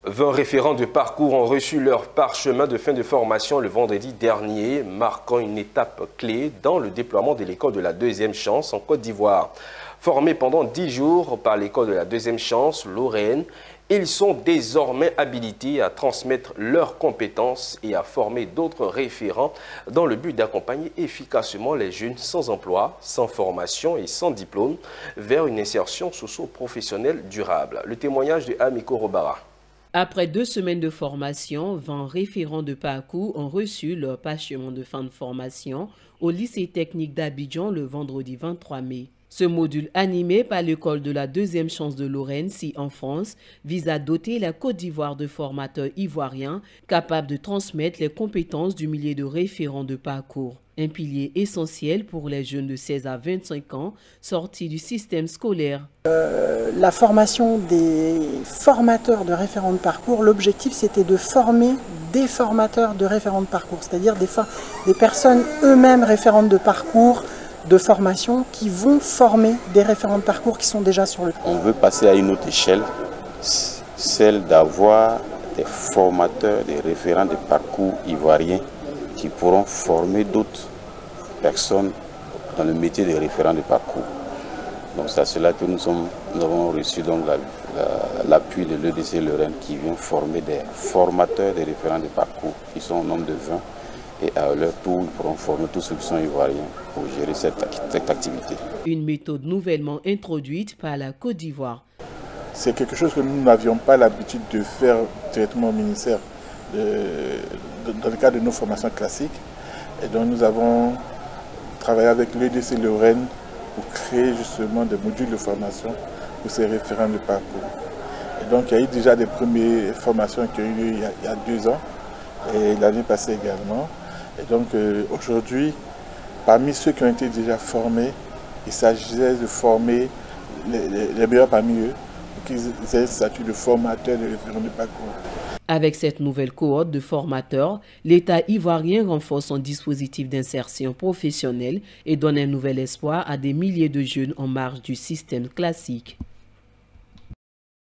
20 référents de parcours ont reçu leur parchemin de fin de formation le vendredi dernier, marquant une étape clé dans le déploiement de l'école de la deuxième chance en Côte d'Ivoire. Formés pendant 10 jours par l'école de la deuxième chance, Lorraine, ils sont désormais habilités à transmettre leurs compétences et à former d'autres référents dans le but d'accompagner efficacement les jeunes sans emploi, sans formation et sans diplôme vers une insertion socio-professionnelle durable. Le témoignage de Amiko Robara. Après 2 semaines de formation, 20 référents de parcours ont reçu leur parchemin de fin de formation au lycée technique d'Abidjan le vendredi 23 mai. Ce module animé par l'école de la deuxième chance de Lorraine, en France, vise à doter la Côte d'Ivoire de formateurs ivoiriens capables de transmettre les compétences du millier de référents de parcours. Un pilier essentiel pour les jeunes de 16 à 25 ans sortis du système scolaire. La formation des formateurs de référents de parcours, l'objectif c'était de former des formateurs de référents de parcours, c'est-à-dire des personnes eux-mêmes référentes de parcours, de formation qui vont former des référents de parcours qui sont déjà sur le terrain. On veut passer à une autre échelle, celle d'avoir des formateurs, des référents de parcours ivoiriens qui pourront former d'autres personnes dans le métier des référents de parcours. Donc c'est à cela que nous avons reçu l'appui de l'EDC Lorraine qui vient former des formateurs des référents de parcours qui sont au nombre de 20 et à leur tour ils pourront former tous ceux qui sont ivoiriens pour gérer cette activité. Une méthode nouvellement introduite par la Côte d'Ivoire. C'est quelque chose que nous n'avions pas l'habitude de faire directement au ministère dans le cadre de nos formations classiques. Et donc nous avons travaillé avec l'EDC Lorraine pour créer justement des modules de formation pour ces référents de parcours. Et donc il y a eu déjà des premières formations qui ont eu lieu il y a 2 ans et l'année passée également. Et donc aujourd'hui, parmi ceux qui ont été déjà formés, il s'agissait de former les meilleurs parmi eux pour qu'ils aient le statut de formateur de référents de parcours. Avec cette nouvelle cohorte de formateurs, l'État ivoirien renforce son dispositif d'insertion professionnelle et donne un nouvel espoir à des milliers de jeunes en marge du système classique.